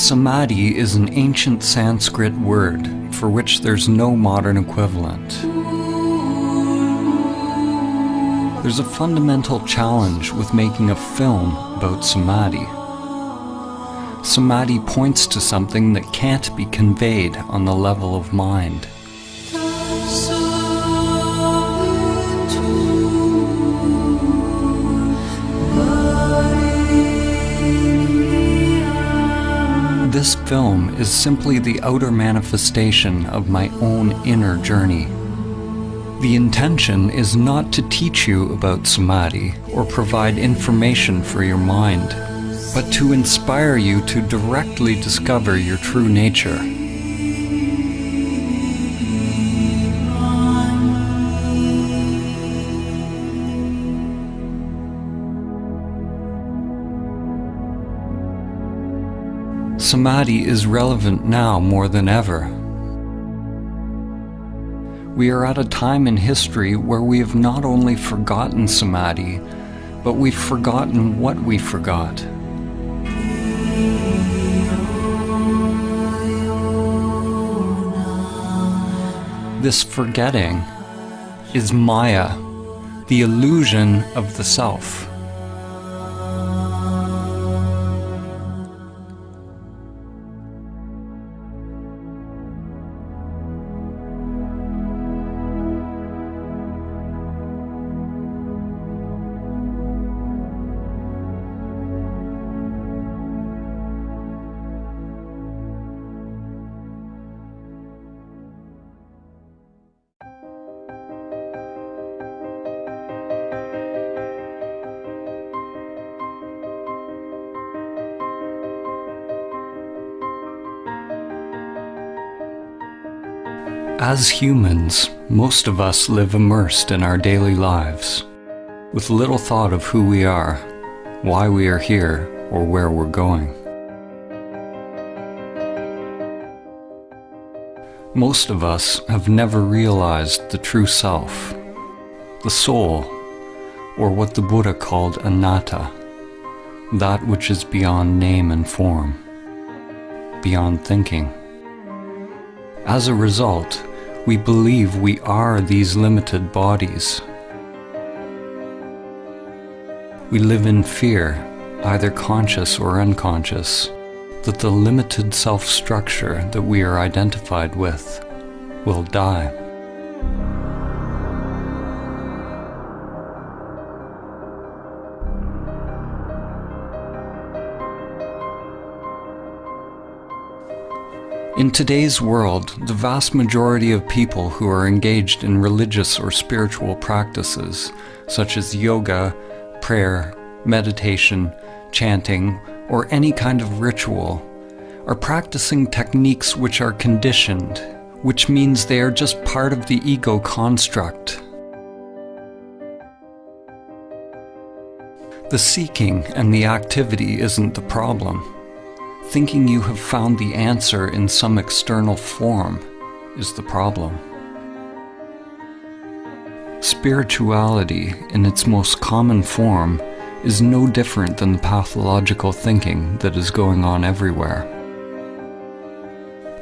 Samadhi is an ancient Sanskrit word for which there's no modern equivalent. There's a fundamental challenge with making a film about Samadhi. Samadhi points to something that can't be conveyed on the level of mind. This film is simply the outer manifestation of my own inner journey. The intention is not to teach you about Samadhi or provide information for your mind, but to inspire you to directly discover your true nature. Samadhi is relevant now more than ever. We are at a time in history where we have not only forgotten Samadhi, but we've forgotten what we forgot. This forgetting is Maya, the illusion of the self. As humans, most of us live immersed in our daily lives, with little thought of who we are, why we are here, or where we're going. Most of us have never realized the true self, the soul, or what the Buddha called anatta, that which is beyond name and form, beyond thinking. As a result, we believe we are these limited bodies. We live in fear, either conscious or unconscious, that the limited self-structure that we are identified with will die. In today's world, the vast majority of people who are engaged in religious or spiritual practices, such as yoga, prayer, meditation, chanting, or any kind of ritual, are practicing techniques which are conditioned, which means they are just part of the ego construct. The seeking and the activity isn't the problem. Thinking you have found the answer in some external form is the problem. Spirituality, in its most common form, is no different than the pathological thinking that is going on everywhere.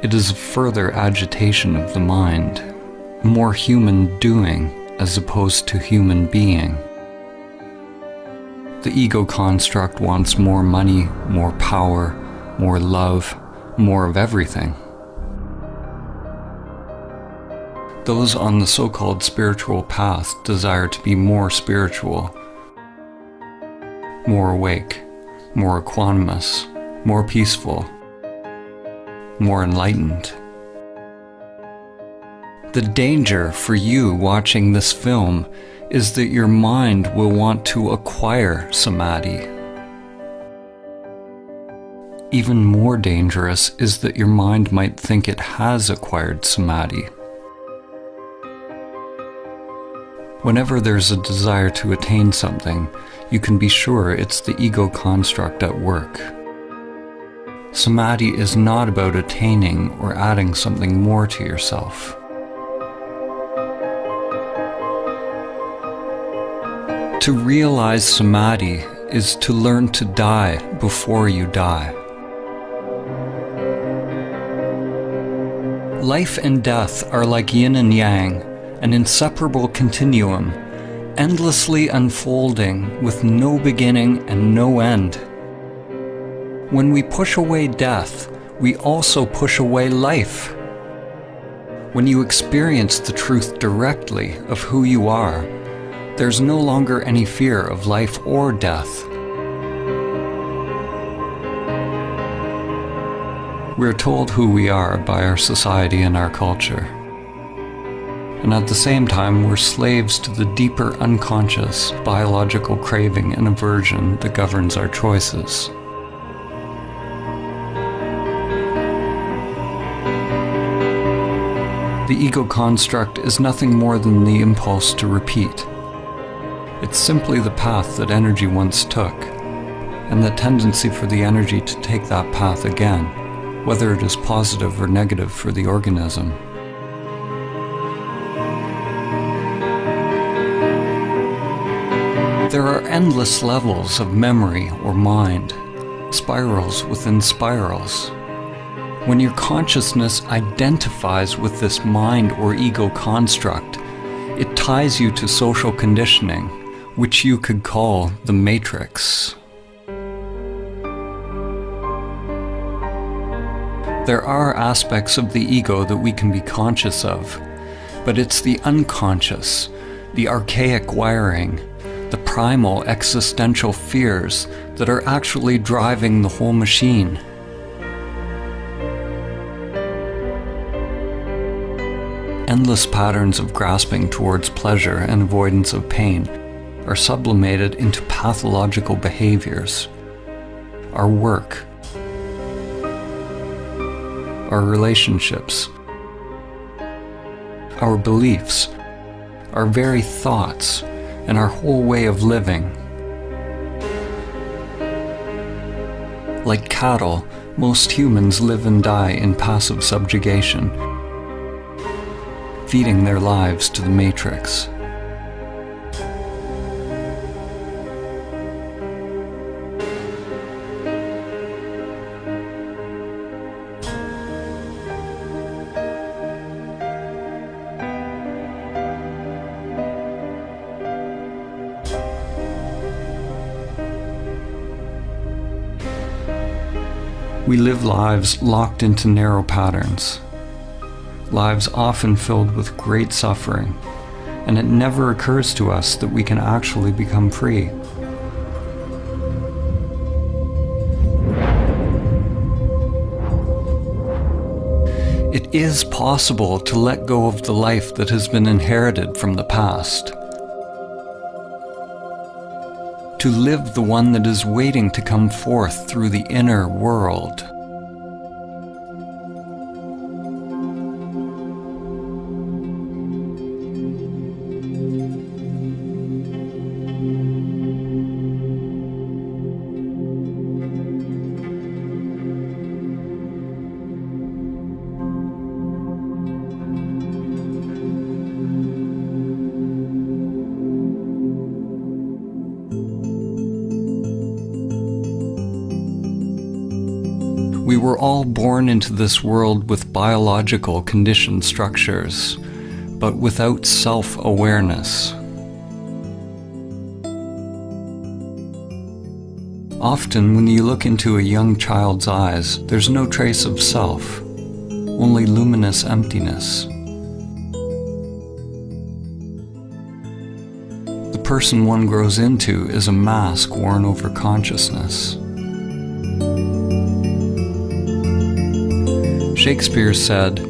It is a further agitation of the mind, more human doing as opposed to human being. The ego construct wants more money, more power, more love, more of everything. Those on the so-called spiritual path desire to be more spiritual, more awake, more equanimous, more peaceful, more enlightened. The danger for you watching this film is that your mind will want to acquire Samadhi. Even more dangerous is that your mind might think it has acquired Samadhi. Whenever there's a desire to attain something, you can be sure it's the ego construct at work. Samadhi is not about attaining or adding something more to yourself. To realize Samadhi is to learn to die before you die. Life and death are like yin and yang, an inseparable continuum, endlessly unfolding with no beginning and no end. When we push away death, we also push away life. When you experience the truth directly of who you are, there's no longer any fear of life or death. We're told who we are by our society and our culture. And at the same time, we're slaves to the deeper unconscious biological craving and aversion that governs our choices. The ego construct is nothing more than the impulse to repeat. It's simply the path that energy once took, and the tendency for the energy to take that path again, whether it is positive or negative for the organism. There are endless levels of memory or mind, spirals within spirals. When your consciousness identifies with this mind or ego construct, it ties you to social conditioning, which you could call the matrix. There are aspects of the ego that we can be conscious of, but it's the unconscious, the archaic wiring, the primal existential fears that are actually driving the whole machine. Endless patterns of grasping towards pleasure and avoidance of pain are sublimated into pathological behaviors. Our work, our relationships, our beliefs, our very thoughts, and our whole way of living. Like cattle, most humans live and die in passive subjugation, feeding their lives to the matrix. We live lives locked into narrow patterns, lives often filled with great suffering, and it never occurs to us that we can actually become free. It is possible to let go of the life that has been inherited from the past, to live the one that is waiting to come forth through the inner world. We were all born into this world with biological conditioned structures, but without self-awareness. Often, when you look into a young child's eyes, there's no trace of self, only luminous emptiness. The person one grows into is a mask worn over consciousness. Shakespeare said,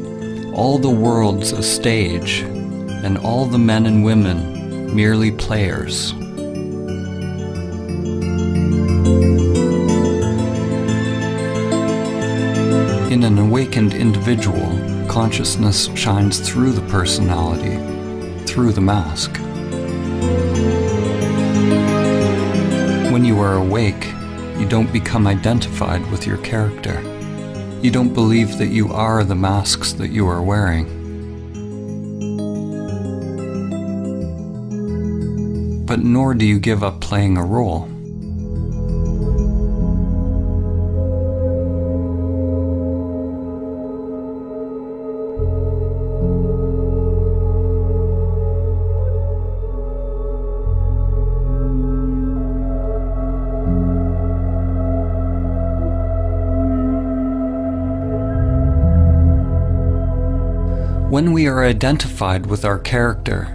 "All the world's a stage, and all the men and women merely players." In an awakened individual, consciousness shines through the personality, through the mask. When you are awake, you don't become identified with your character. You don't believe that you are the masks that you are wearing. But nor do you give up playing a role. When we are identified with our character,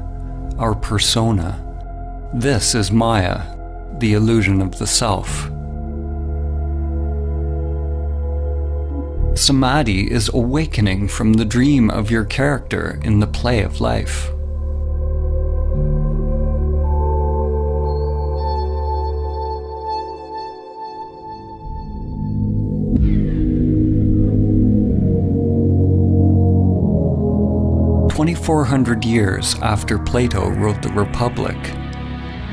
our persona, this is Maya, the illusion of the self. Samadhi is awakening from the dream of your character in the play of life. "2,400 years after Plato wrote the Republic,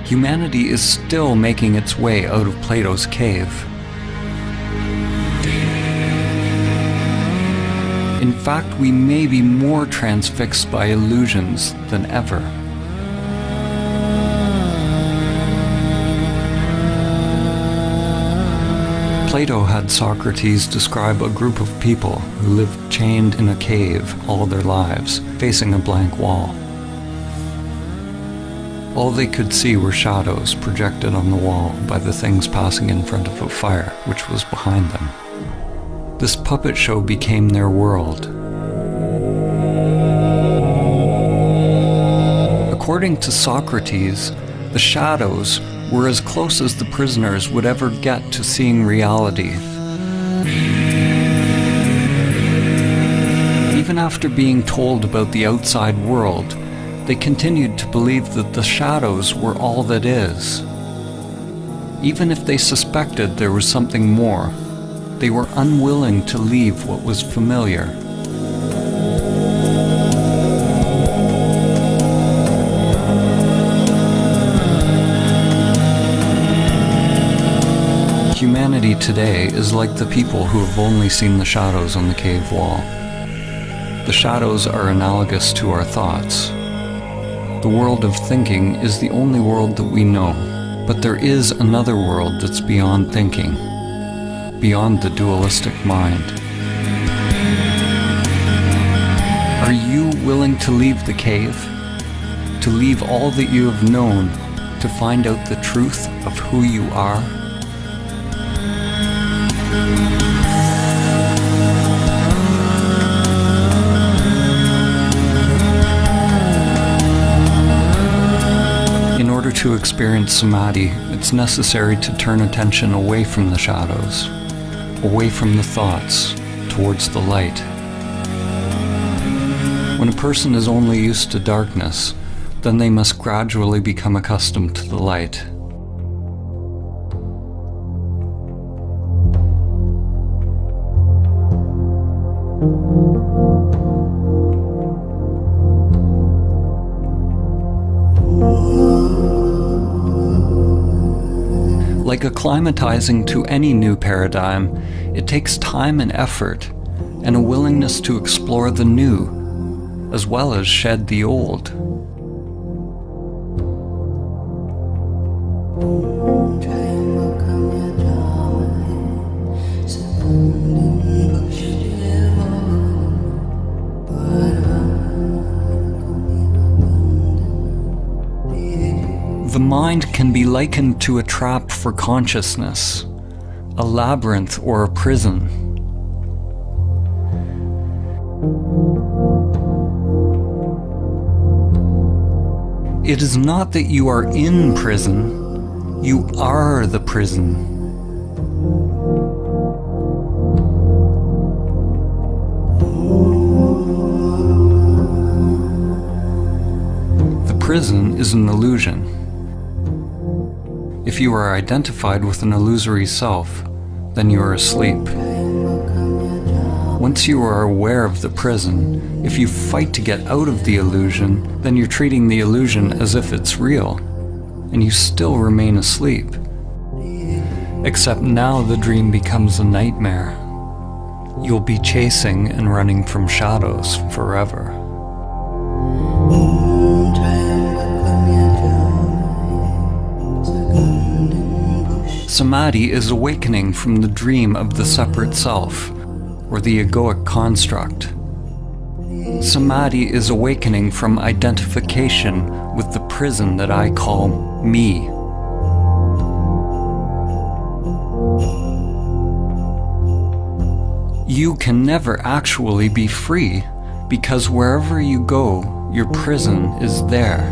humanity is still making its way out of Plato's cave. In fact, we may be more transfixed by illusions than ever. Plato had Socrates describe a group of people who lived chained in a cave all their lives, facing a blank wall. All they could see were shadows projected on the wall by the things passing in front of a fire which was behind them. This puppet show became their world. According to Socrates, the shadows were as close as the prisoners would ever get to seeing reality. Even after being told about the outside world, they continued to believe that the shadows were all that is. Even if they suspected there was something more, they were unwilling to leave what was familiar. Humanity today is like the people who have only seen the shadows on the cave wall. The shadows are analogous to our thoughts. The world of thinking is the only world that we know, but there is another world that's beyond thinking, beyond the dualistic mind. Are you willing to leave the cave? To leave all that you have known, to find out the truth of who you are? In order to experience Samadhi, it's necessary to turn attention away from the shadows, away from the thoughts, towards the light. When a person is only used to darkness, then they must gradually become accustomed to the light. Like acclimatizing to any new paradigm, it takes time and effort, and a willingness to explore the new, as well as shed the old. The mind can be likened to a trap for consciousness, a labyrinth or a prison. It is not that you are in prison, you are the prison. The prison is an illusion. If you are identified with an illusory self, then you are asleep. Once you are aware of the prison, if you fight to get out of the illusion, then you're treating the illusion as if it's real, and you still remain asleep. Except now the dream becomes a nightmare. You'll be chasing and running from shadows forever. Samadhi is awakening from the dream of the separate self, or the egoic construct. Samadhi is awakening from identification with the prison that I call me. You can never actually be free because wherever you go, your prison is there.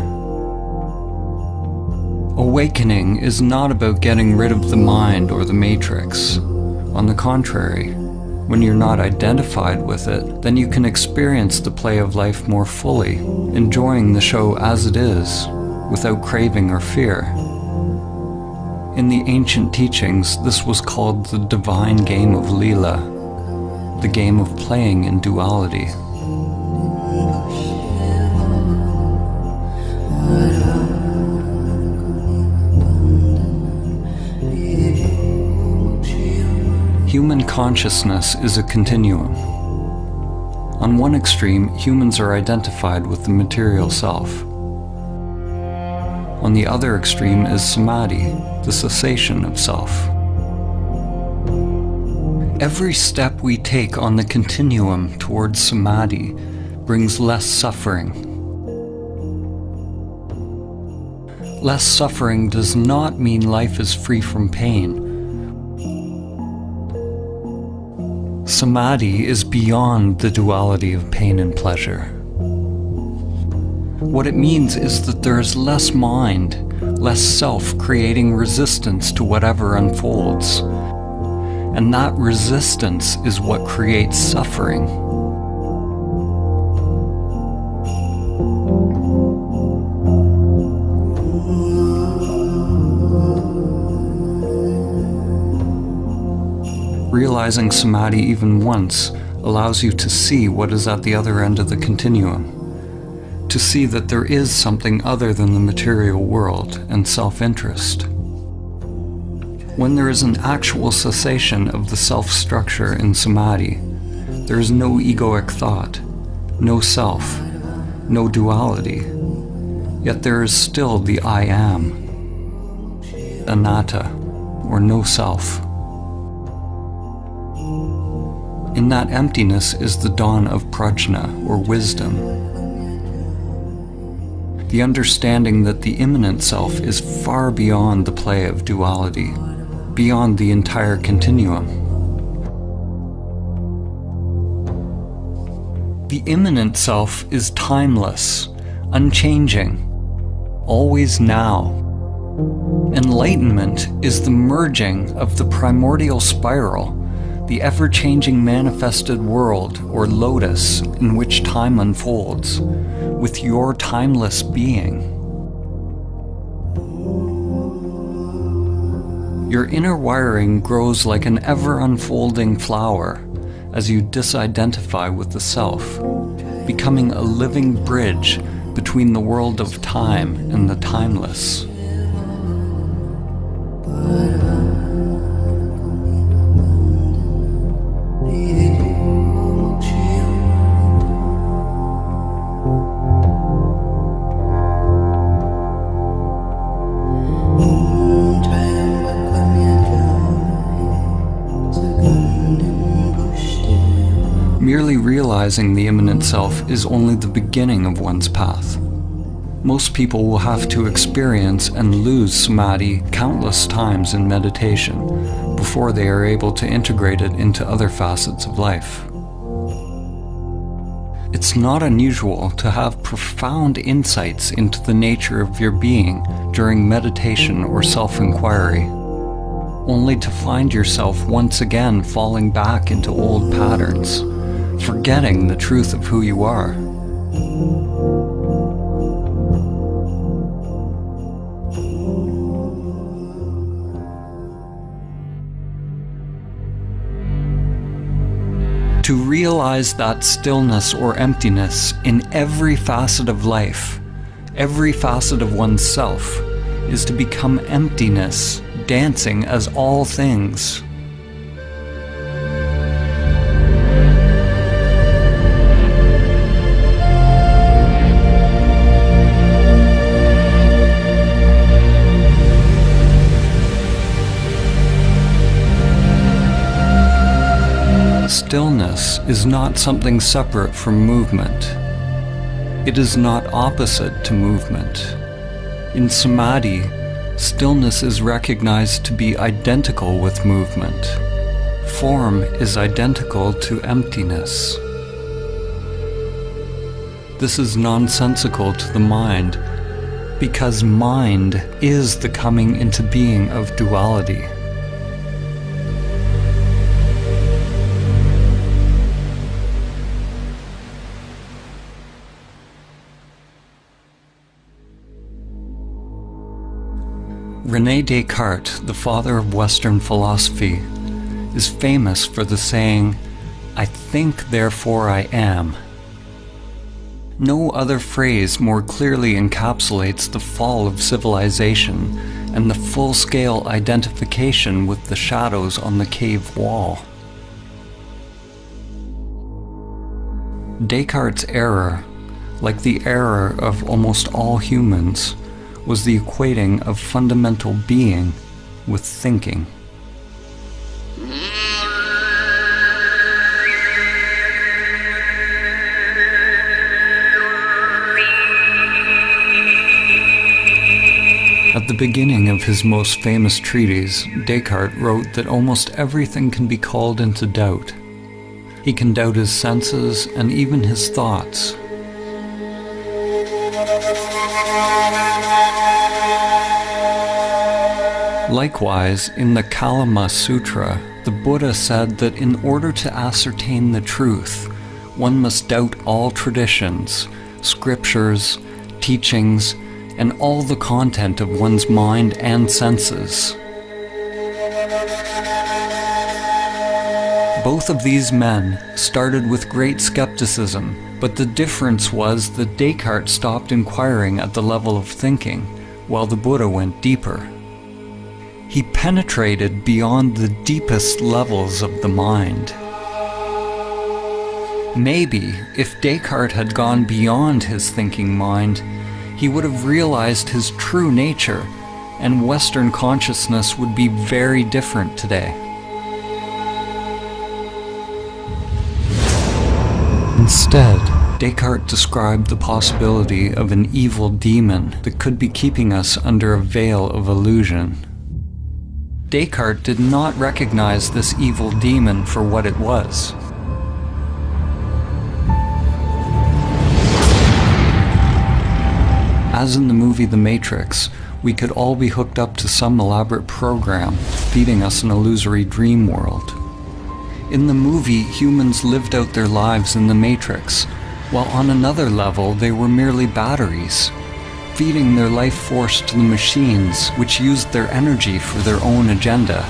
Awakening is not about getting rid of the mind or the matrix. On the contrary, when you're not identified with it, then you can experience the play of life more fully, enjoying the show as it is, without craving or fear. In the ancient teachings, this was called the divine game of Lila, the game of playing in duality. Human consciousness is a continuum. On one extreme, humans are identified with the material self. On the other extreme is Samadhi, the cessation of self. Every step we take on the continuum towards Samadhi brings less suffering. Less suffering does not mean life is free from pain. Samadhi is beyond the duality of pain and pleasure. What it means is that there is less mind, less self creating resistance to whatever unfolds. And that resistance is what creates suffering. Realizing Samadhi even once allows you to see what is at the other end of the continuum. To see that there is something other than the material world and self-interest. When there is an actual cessation of the self-structure in Samadhi, there is no egoic thought, no self, no duality, yet there is still the I am, anatta, or no self. In that emptiness is the dawn of prajna, or wisdom. The understanding that the immanent self is far beyond the play of duality, beyond the entire continuum. The immanent self is timeless, unchanging, always now. Enlightenment is the merging of the primordial spiral, the ever-changing manifested world or lotus in which time unfolds, with your timeless being. Your inner wiring grows like an ever-unfolding flower as you disidentify with the self, becoming a living bridge between the world of time and the timeless. Merely realizing the immanent self is only the beginning of one's path. Most people will have to experience and lose Samadhi countless times in meditation before they are able to integrate it into other facets of life. It's not unusual to have profound insights into the nature of your being during meditation or self-inquiry, only to find yourself once again falling back into old patterns, forgetting the truth of who you are. To realize that stillness or emptiness in every facet of life, every facet of oneself, is to become emptiness, dancing as all things. Stillness is not something separate from movement. It is not opposite to movement. In Samadhi, stillness is recognized to be identical with movement. Form is identical to emptiness. this is nonsensical to the mind, because mind is the coming into being of duality. René Descartes, the father of Western philosophy, is famous for the saying, "I think, therefore I am." No other phrase more clearly encapsulates the fall of civilization and the full-scale identification with the shadows on the cave wall. Descartes' error, like the error of almost all humans, was the equating of fundamental being with thinking. At the beginning of his most famous treatise, Descartes wrote that almost everything can be called into doubt. He can doubt his senses and even his thoughts. Likewise, in the Kalama Sutra, the Buddha said that in order to ascertain the truth, one must doubt all traditions, scriptures, teachings, and all the content of one's mind and senses. Both of these men started with great skepticism, but the difference was that Descartes stopped inquiring at the level of thinking, while the Buddha went deeper. He penetrated beyond the deepest levels of the mind. Maybe, if Descartes had gone beyond his thinking mind, he would have realized his true nature, and Western consciousness would be very different today. Instead, Descartes described the possibility of an evil demon that could be keeping us under a veil of illusion. Descartes did not recognize this evil demon for what it was. As in the movie The Matrix, we could all be hooked up to some elaborate program, feeding us an illusory dream world. In the movie, humans lived out their lives in the Matrix, while on another level they were merely batteries, feeding their life force to the machines, which used their energy for their own agenda.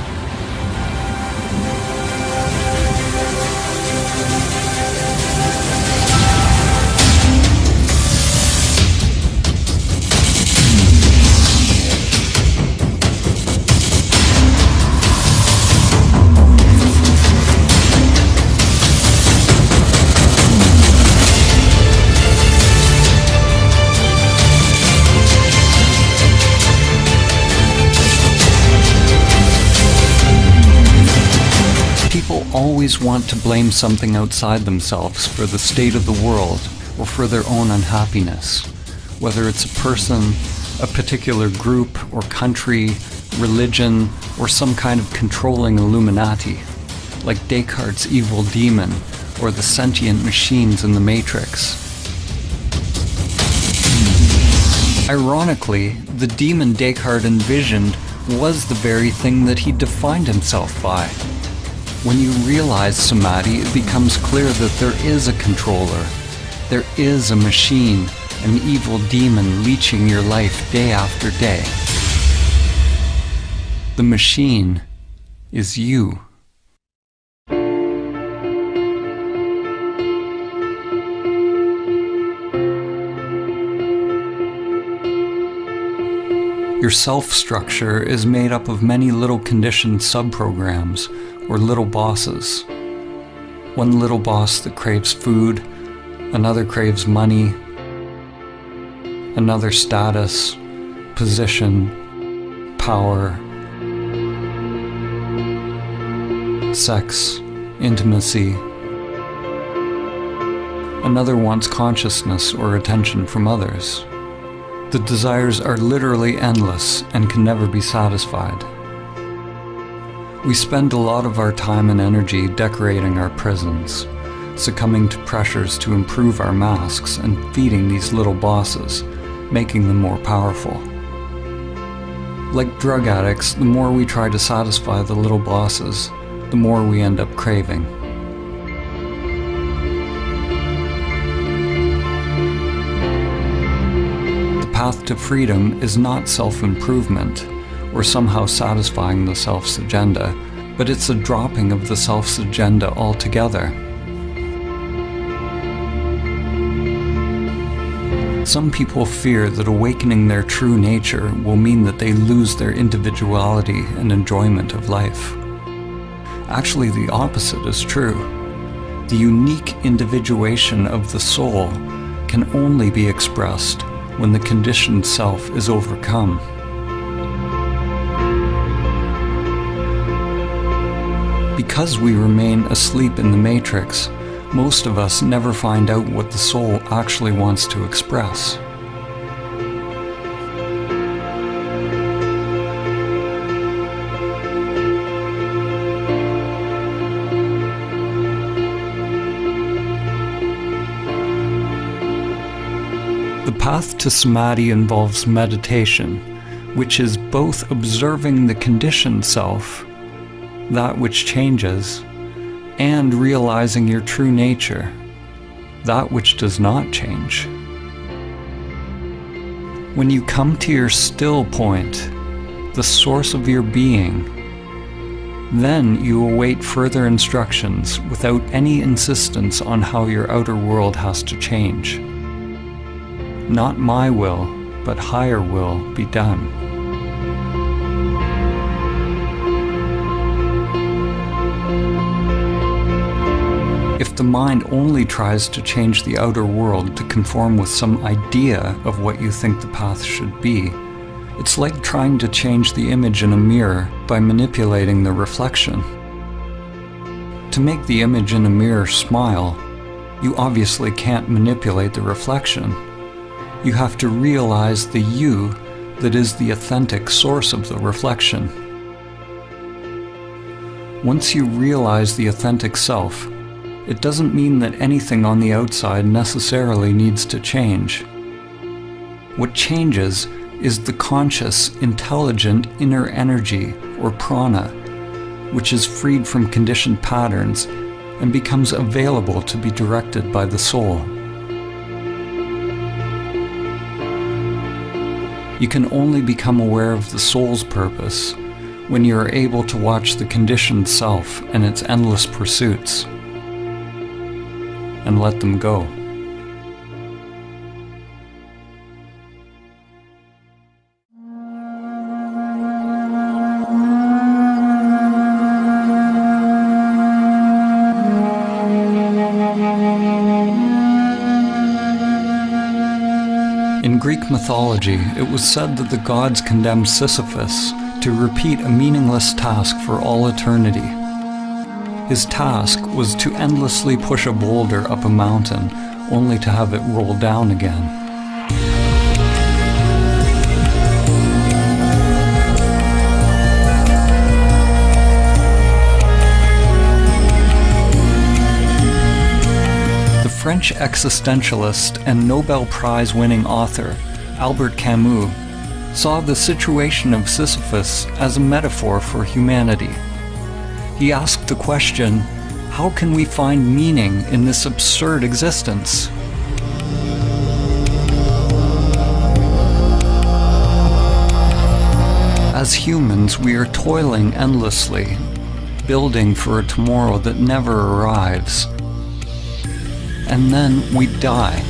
Always want to blame something outside themselves for the state of the world or for their own unhappiness, whether it's a person, a particular group or country, religion, or some kind of controlling Illuminati, like Descartes' evil demon or the sentient machines in the Matrix. Ironically, the demon Descartes envisioned was the very thing that he defined himself by. When you realize Samadhi, it becomes clear that there is a controller. There is a machine, an evil demon leeching your life day after day. The machine is you. Your self-structure is made up of many little conditioned subprograms, or little bosses. One little boss that craves food, another craves money, another status, position, power, sex, intimacy. Another wants consciousness or attention from others. The desires are literally endless and can never be satisfied. We spend a lot of our time and energy decorating our prisons, succumbing to pressures to improve our masks and feeding these little bosses, making them more powerful. Like drug addicts, the more we try to satisfy the little bosses, the more we end up craving. The path to freedom is not self-improvement, or somehow satisfying the self's agenda, but it's a dropping of the self's agenda altogether. Some people fear that awakening their true nature will mean that they lose their individuality and enjoyment of life. Actually, the opposite is true. The unique individuation of the soul can only be expressed when the conditioned self is overcome. Because we remain asleep in the matrix, most of us never find out what the soul actually wants to express. The path to Samadhi involves meditation, which is both observing the conditioned self, that which changes, and realizing your true nature, that which does not change. When you come to your still point, the source of your being, then you await further instructions without any insistence on how your outer world has to change. Not my will, but higher will be done. If the mind only tries to change the outer world to conform with some idea of what you think the path should be, it's like trying to change the image in a mirror by manipulating the reflection. To make the image in a mirror smile, you obviously can't manipulate the reflection. You have to realize the you that is the authentic source of the reflection. Once you realize the authentic self, it doesn't mean that anything on the outside necessarily needs to change. What changes is the conscious, intelligent inner energy, or prana, which is freed from conditioned patterns and becomes available to be directed by the soul. You can only become aware of the soul's purpose when you are able to watch the conditioned self and its endless pursuits, and let them go. In Greek mythology, it was said that the gods condemned Sisyphus to repeat a meaningless task for all eternity. His task was to endlessly push a boulder up a mountain, only to have it roll down again. The French existentialist and Nobel Prize-winning author, Albert Camus, saw the situation of Sisyphus as a metaphor for humanity. He asked the question, how can we find meaning in this absurd existence? As humans, we are toiling endlessly, building for a tomorrow that never arrives. And then we die.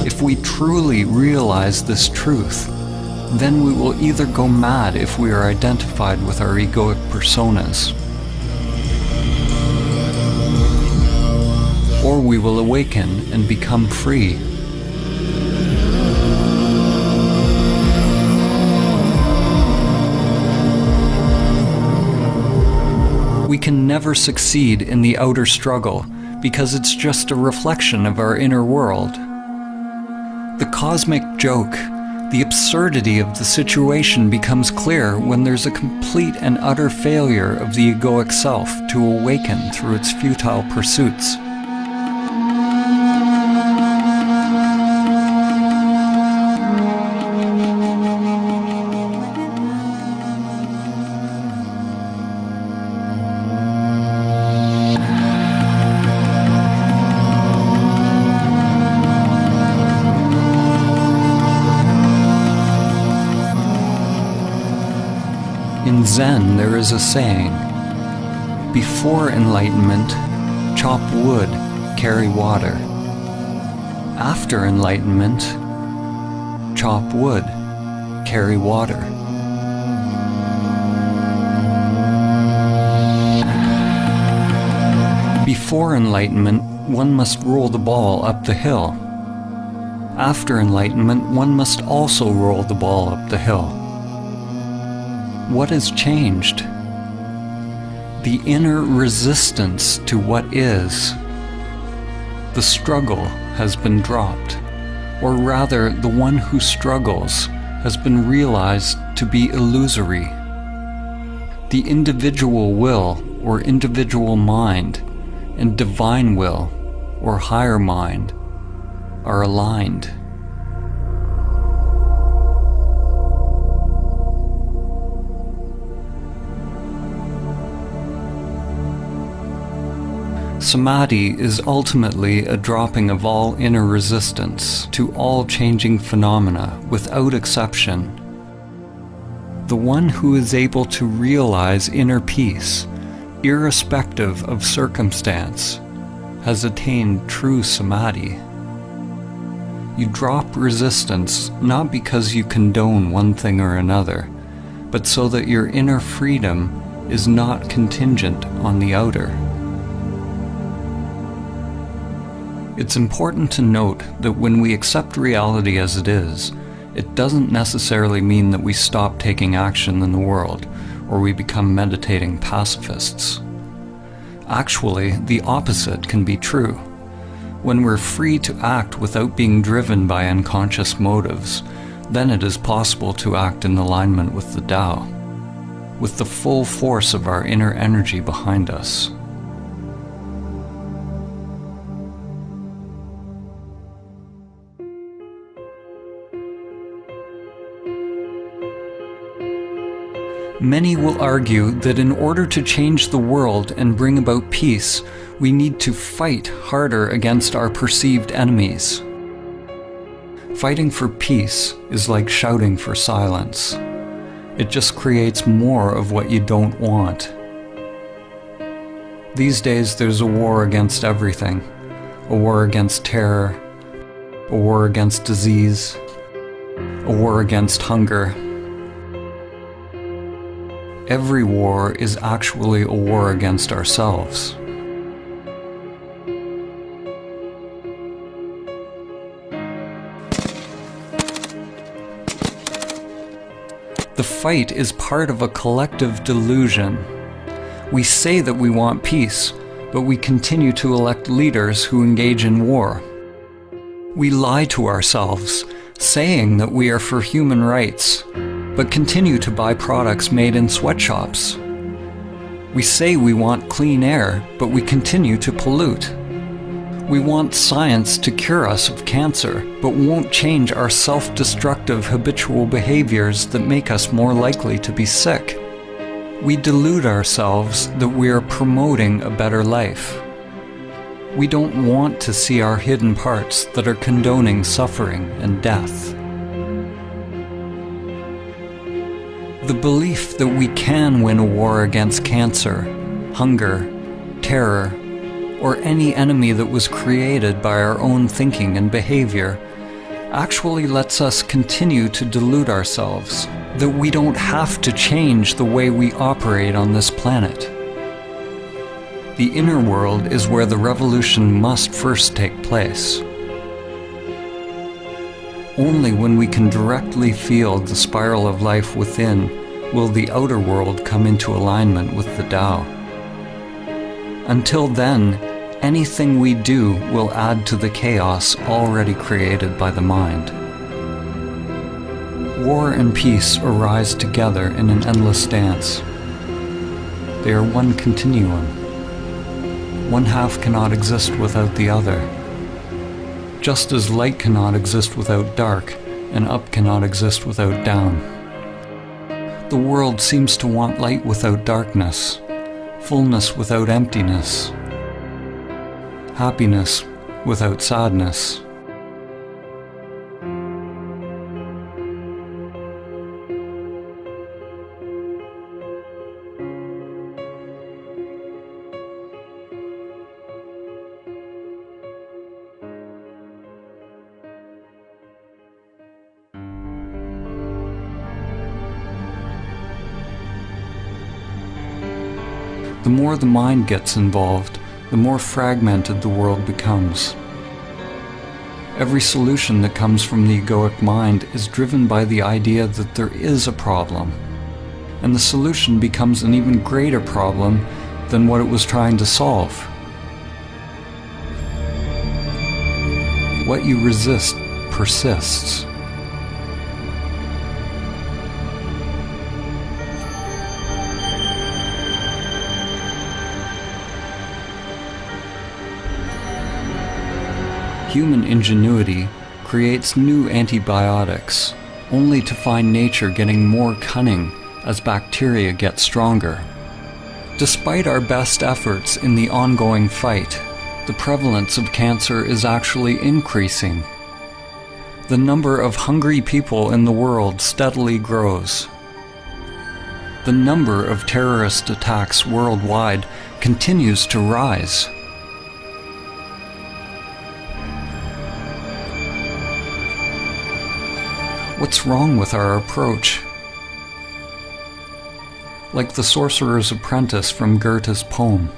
If we truly realize this truth, then we will either go mad if we are identified with our egoic personas, or we will awaken and become free. We can never succeed in the outer struggle because it's just a reflection of our inner world. The cosmic joke, the absurdity of the situation becomes clear when there's a complete and utter failure of the egoic self to awaken through its futile pursuits. In Zen, there is a saying, before enlightenment, chop wood, carry water. After enlightenment, chop wood, carry water. Before enlightenment, one must roll the ball up the hill. After enlightenment, one must also roll the ball up the hill. What has changed? The inner resistance to what is. The struggle has been dropped, or rather, the one who struggles has been realized to be illusory. The individual will, or individual mind, and divine will, or higher mind, are aligned. Samadhi is ultimately a dropping of all inner resistance to all changing phenomena without exception. The one who is able to realize inner peace, irrespective of circumstance, has attained true Samadhi. You drop resistance not because you condone one thing or another, but so that your inner freedom is not contingent on the outer. It's important to note that when we accept reality as it is, it doesn't necessarily mean that we stop taking action in the world, or we become meditating pacifists. Actually, the opposite can be true. When we're free to act without being driven by unconscious motives, then it is possible to act in alignment with the Tao, with the full force of our inner energy behind us. Many will argue that in order to change the world and bring about peace, we need to fight harder against our perceived enemies. Fighting for peace is like shouting for silence. It just creates more of what you don't want. These days there's a war against everything. A war against terror, a war against disease, a war against hunger. Every war is actually a war against ourselves. The fight is part of a collective delusion. We say that we want peace, but we continue to elect leaders who engage in war. We lie to ourselves, saying that we are for human rights, but continue to buy products made in sweatshops. We say we want clean air, but we continue to pollute. We want science to cure us of cancer, but won't change our self-destructive habitual behaviors that make us more likely to be sick. We delude ourselves that we are promoting a better life. We don't want to see our hidden parts that are condoning suffering and death. The belief that we can win a war against cancer, hunger, terror, or any enemy that was created by our own thinking and behavior actually lets us continue to delude ourselves that we don't have to change the way we operate on this planet. The inner world is where the revolution must first take place. Only when we can directly feel the spiral of life within will the outer world come into alignment with the Tao. Until then, anything we do will add to the chaos already created by the mind. War and peace arise together in an endless dance. They are one continuum. One half cannot exist without the other. Just as light cannot exist without dark, and up cannot exist without down. The world seems to want light without darkness, fullness without emptiness, happiness without sadness. The more the mind gets involved, the more fragmented the world becomes. Every solution that comes from the egoic mind is driven by the idea that there is a problem, and the solution becomes an even greater problem than what it was trying to solve. What you resist persists. Human ingenuity creates new antibiotics, only to find nature getting more cunning as bacteria get stronger. Despite our best efforts in the ongoing fight, the prevalence of cancer is actually increasing. The number of hungry people in the world steadily grows. The number of terrorist attacks worldwide continues to rise. What's wrong with our approach? Like the sorcerer's apprentice from Goethe's poem,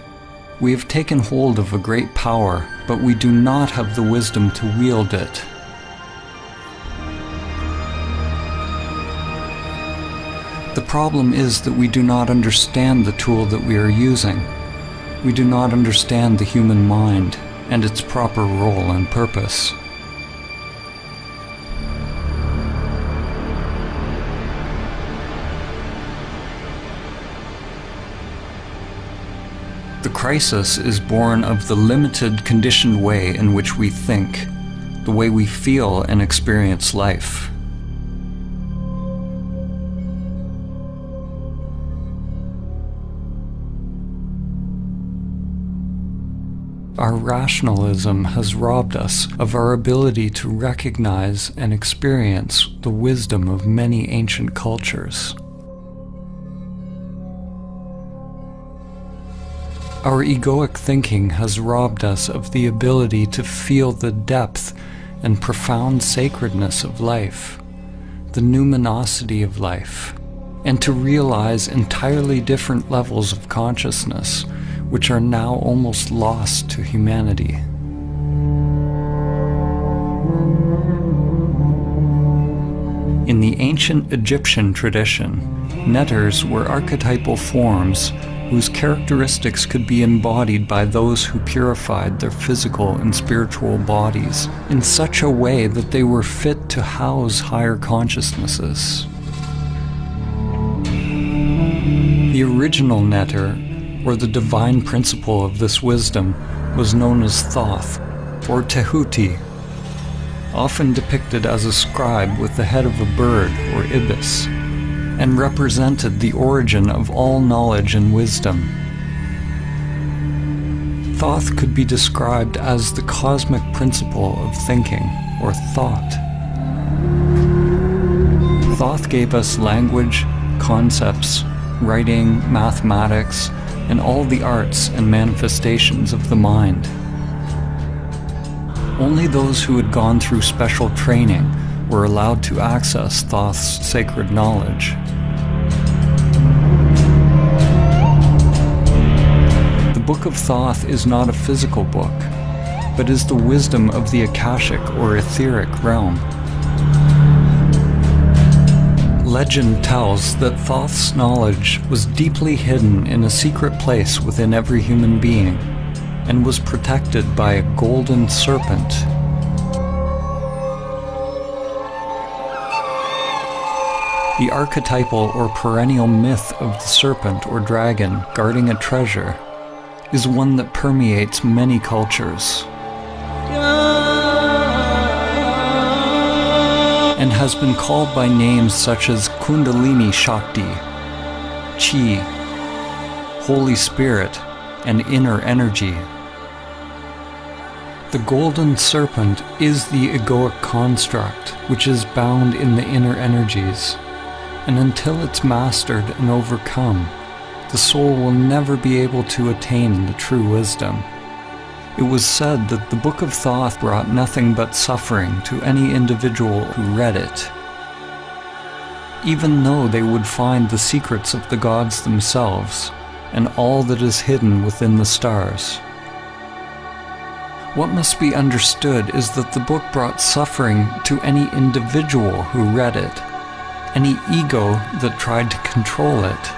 we have taken hold of a great power, but we do not have the wisdom to wield it. The problem is that we do not understand the tool that we are using. We do not understand the human mind and its proper role and purpose. The crisis is born of the limited, conditioned way in which we think, the way we feel and experience life. Our rationalism has robbed us of our ability to recognize and experience the wisdom of many ancient cultures. Our egoic thinking has robbed us of the ability to feel the depth and profound sacredness of life, the numinosity of life, and to realize entirely different levels of consciousness, which are now almost lost to humanity. In the ancient Egyptian tradition, netters were archetypal forms whose characteristics could be embodied by those who purified their physical and spiritual bodies in such a way that they were fit to house higher consciousnesses. The original netter, or the divine principle of this wisdom, was known as Thoth, or Tehuti, often depicted as a scribe with the head of a bird or ibis, and represented the origin of all knowledge and wisdom. Thoth could be described as the cosmic principle of thinking, or thought. Thoth gave us language, concepts, writing, mathematics, and all the arts and manifestations of the mind. Only those who had gone through special training were allowed to access Thoth's sacred knowledge. The Book of Thoth is not a physical book, but is the wisdom of the Akashic or etheric realm. Legend tells that Thoth's knowledge was deeply hidden in a secret place within every human being, and was protected by a golden serpent. The archetypal or perennial myth of the serpent or dragon guarding a treasure is one that permeates many cultures and has been called by names such as Kundalini Shakti, Chi, Holy Spirit, and inner energy. The golden serpent is the egoic construct which is bound in the inner energies, and until it's mastered and overcome, the soul will never be able to attain the true wisdom. It was said that the Book of Thoth brought nothing but suffering to any individual who read it, even though they would find the secrets of the gods themselves and all that is hidden within the stars. What must be understood is that the book brought suffering to any individual who read it, any ego that tried to control it.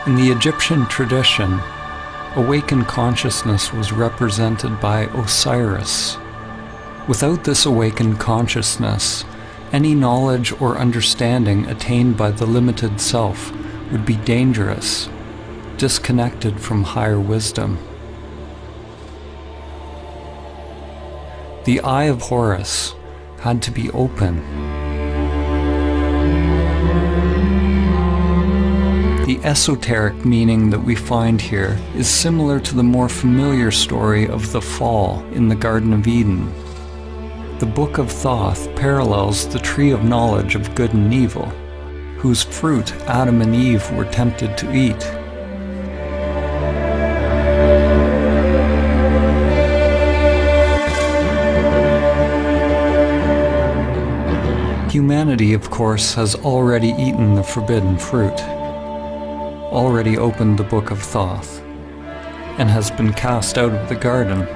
In the Egyptian tradition, awakened consciousness was represented by Osiris. Without this awakened consciousness, any knowledge or understanding attained by the limited self would be dangerous, disconnected from higher wisdom. The Eye of Horus had to be open. The esoteric meaning that we find here is similar to the more familiar story of the fall in the Garden of Eden. The Book of Thoth parallels the tree of knowledge of good and evil, whose fruit Adam and Eve were tempted to eat. Humanity, of course, has already eaten the forbidden fruit, already opened the Book of Thoth, and has been cast out of the garden.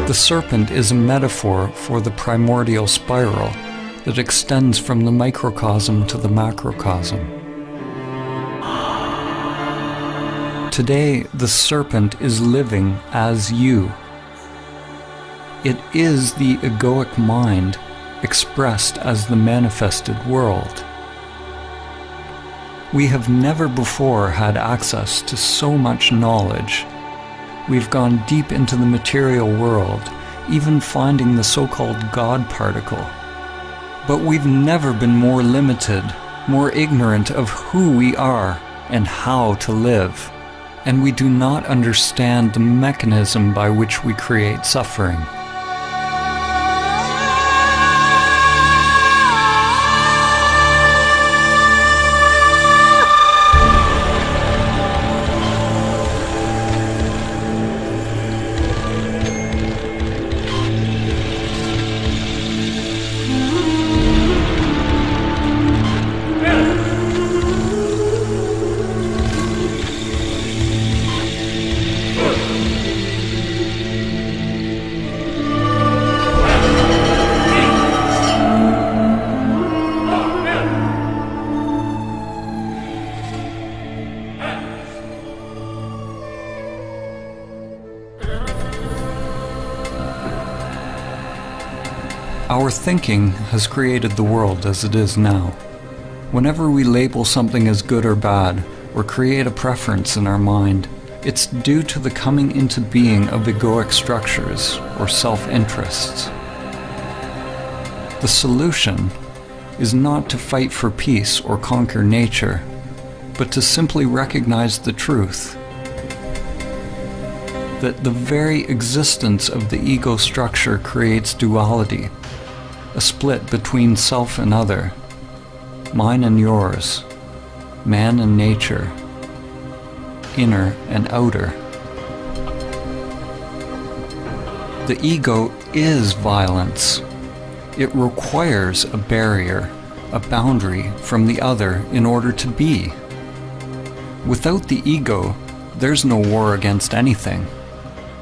The serpent is a metaphor for the primordial spiral that extends from the microcosm to the macrocosm. Today, the serpent is living as you. It is the egoic mind expressed as the manifested world. We have never before had access to so much knowledge. We've gone deep into the material world, even finding the so-called God particle. But we've never been more limited, more ignorant of who we are and how to live. And we do not understand the mechanism by which we create suffering. Our thinking has created the world as it is now. Whenever we label something as good or bad, or create a preference in our mind, it's due to the coming into being of egoic structures or self-interests. The solution is not to fight for peace or conquer nature, but to simply recognize the truth that the very existence of the ego structure creates duality, a split between self and other, mine and yours, man and nature, inner and outer. The ego is violence. It requires a barrier, a boundary from the other in order to be. Without the ego, there's no war against anything.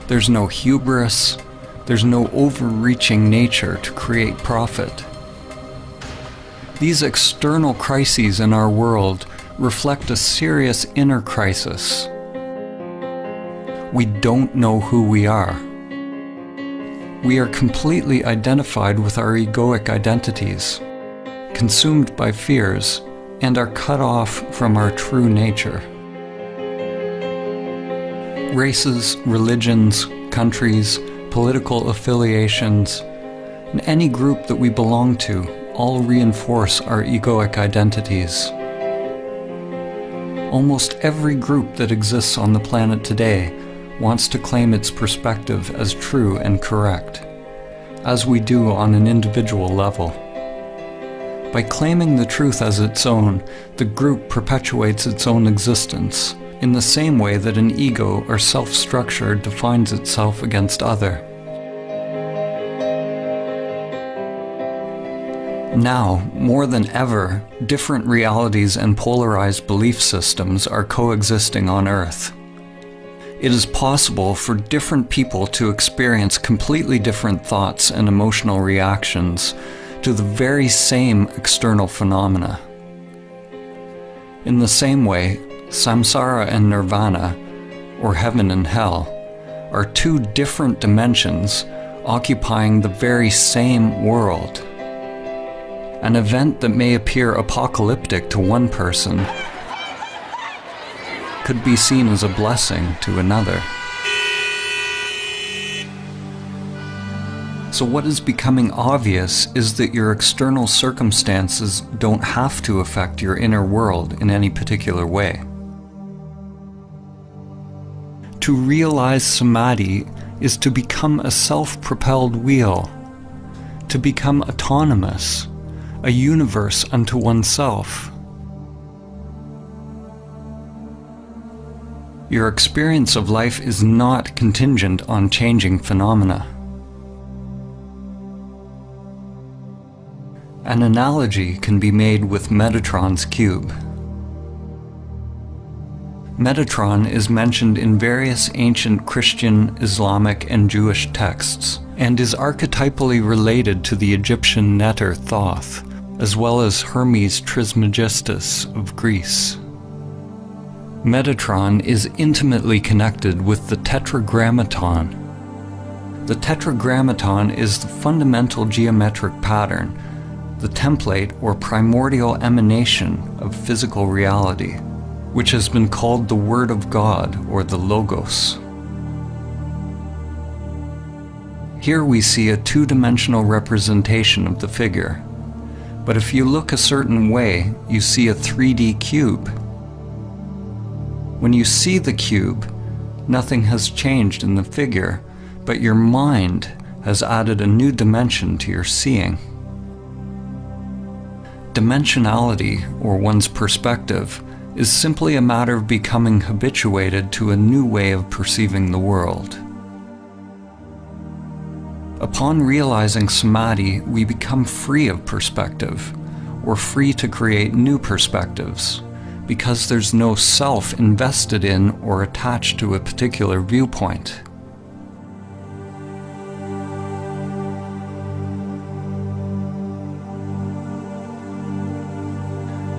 There's no hubris. There's no overreaching nature to create profit. These external crises in our world reflect a serious inner crisis. We don't know who we are. We are completely identified with our egoic identities, consumed by fears, and are cut off from our true nature. Races, religions, countries, political affiliations, and any group that we belong to all reinforce our egoic identities. Almost every group that exists on the planet today wants to claim its perspective as true and correct, as we do on an individual level. By claiming the truth as its own, the group perpetuates its own existence, in the same way that an ego or self-structure defines itself against other. Now, more than ever, different realities and polarized belief systems are coexisting on Earth. It is possible for different people to experience completely different thoughts and emotional reactions to the very same external phenomena. In the same way, samsara and nirvana, or heaven and hell, are two different dimensions occupying the very same world. An event that may appear apocalyptic to one person could be seen as a blessing to another. So what is becoming obvious is that your external circumstances don't have to affect your inner world in any particular way. To realize Samadhi is to become a self-propelled wheel, to become autonomous, a universe unto oneself. Your experience of life is not contingent on changing phenomena. An analogy can be made with Metatron's cube. Metatron is mentioned in various ancient Christian, Islamic, and Jewish texts, and is archetypally related to the Egyptian Neter Thoth, as well as Hermes Trismegistus of Greece. Metatron is intimately connected with the Tetragrammaton. The Tetragrammaton is the fundamental geometric pattern, the template or primordial emanation of physical reality, which has been called the Word of God or the Logos. Here we see a two-dimensional representation of the figure, but if you look a certain way, you see a 3D cube. When you see the cube, nothing has changed in the figure, but your mind has added a new dimension to your seeing. Dimensionality, or one's perspective, is simply a matter of becoming habituated to a new way of perceiving the world. Upon realizing Samadhi, we become free of perspective, or free to create new perspectives, because there's no self invested in or attached to a particular viewpoint.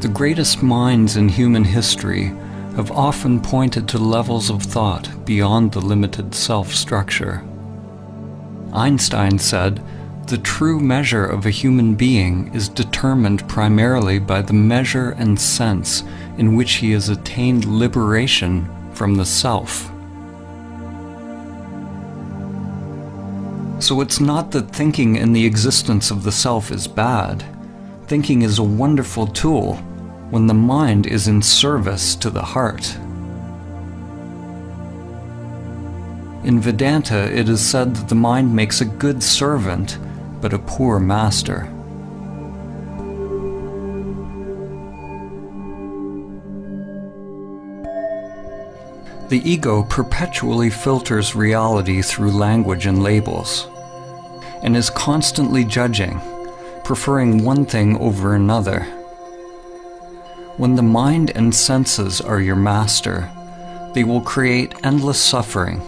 The greatest minds in human history have often pointed to levels of thought beyond the limited self-structure. Einstein said, "The true measure of a human being is determined primarily by the measure and sense in which he has attained liberation from the self." So it's not that thinking in the existence of the self is bad. Thinking is a wonderful tool when the mind is in service to the heart. In Vedanta, it is said that the mind makes a good servant, but a poor master. The ego perpetually filters reality through language and labels, and is constantly judging, preferring one thing over another. When the mind and senses are your master, they will create endless suffering,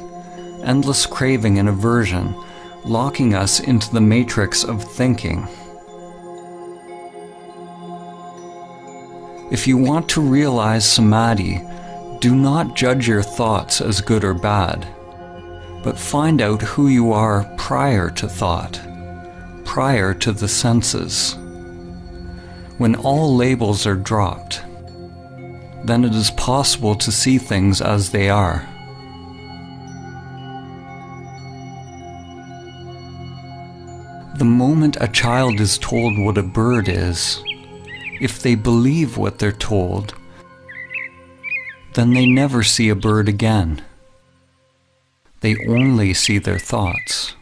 endless craving and aversion, locking us into the matrix of thinking. If you want to realize Samadhi, do not judge your thoughts as good or bad, but find out who you are prior to thought, prior to the senses. When all labels are dropped, then it is possible to see things as they are. The moment a child is told what a bird is, if they believe what they're told, then they never see a bird again. They only see their thoughts.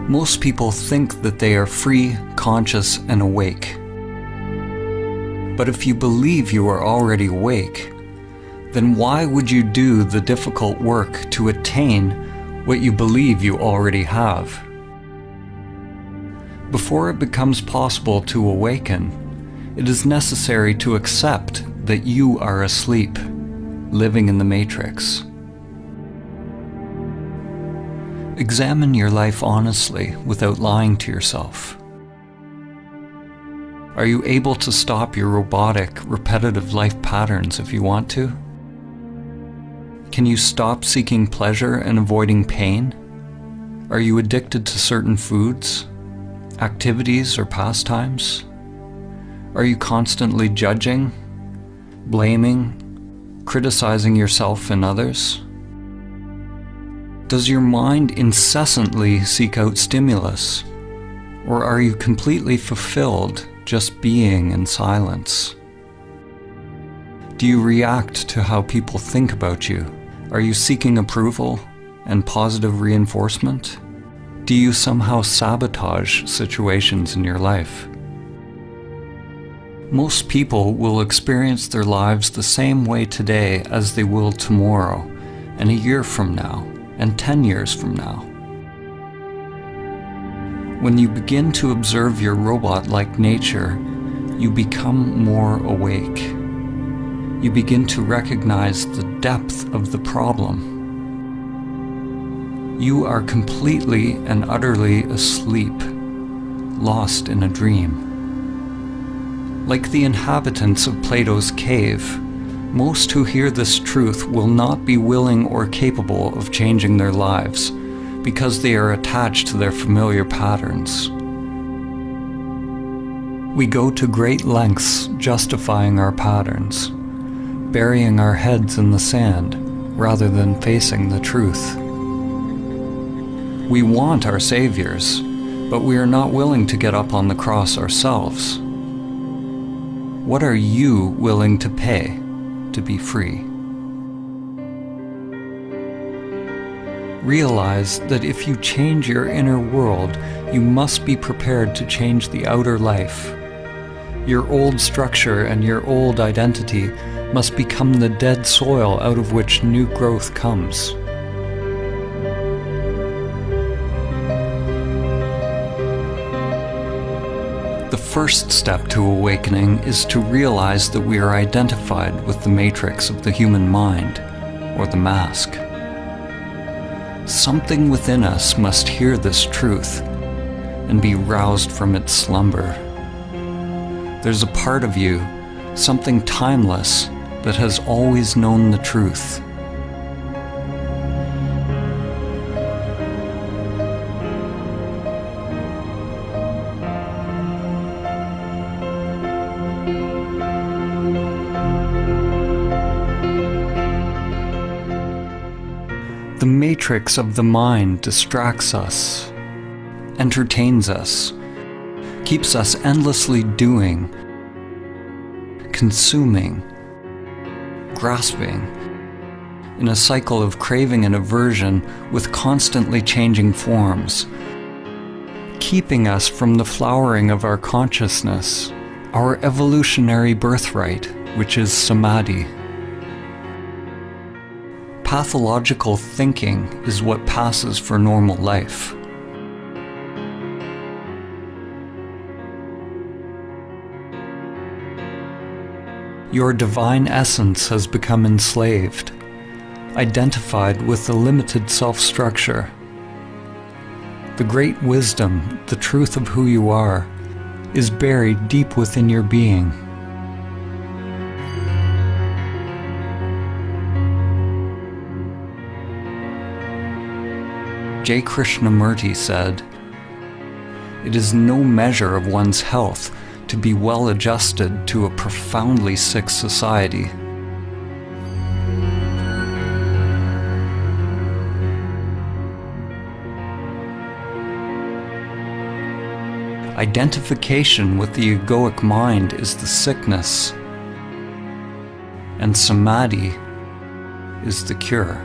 Most people think that they are free, conscious, and awake. But if you believe you are already awake, then why would you do the difficult work to attain what you believe you already have? Before it becomes possible to awaken, it is necessary to accept that you are asleep, living in the matrix. Examine your life honestly without lying to yourself. Are you able to stop your robotic, repetitive life patterns if you want to? Can you stop seeking pleasure and avoiding pain? Are you addicted to certain foods, activities, or pastimes? Are you constantly judging, blaming, criticizing yourself and others? Does your mind incessantly seek out stimulus, or are you completely fulfilled just being in silence? Do you react to how people think about you? Are you seeking approval and positive reinforcement? Do you somehow sabotage situations in your life? Most people will experience their lives the same way today as they will tomorrow, and a year from now, and 10 years from now. When you begin to observe your robot-like nature, you become more awake. You begin to recognize the depth of the problem. You are completely and utterly asleep, lost in a dream. Like the inhabitants of Plato's cave, most who hear this truth will not be willing or capable of changing their lives because they are attached to their familiar patterns. We go to great lengths justifying our patterns, burying our heads in the sand rather than facing the truth. We want our saviors, but we are not willing to get up on the cross ourselves. What are you willing to pay to be free? Realize that if you change your inner world, you must be prepared to change the outer life. Your old structure and your old identity must become the dead soil out of which new growth comes. The first step to awakening is to realize that we are identified with the matrix of the human mind, or the mask. Something within us must hear this truth and be roused from its slumber. There's a part of you, something timeless, that has always known the truth. The matrix of the mind distracts us, entertains us, keeps us endlessly doing, consuming, grasping, in a cycle of craving and aversion with constantly changing forms, keeping us from the flowering of our consciousness, our evolutionary birthright, which is Samadhi. Pathological thinking is what passes for normal life. Your divine essence has become enslaved, identified with the limited self-structure. The great wisdom, the truth of who you are, is buried deep within your being. J. Krishnamurti said, "It is no measure of one's health to be well adjusted to a profoundly sick society." Identification with the egoic mind is the sickness, and Samadhi is the cure.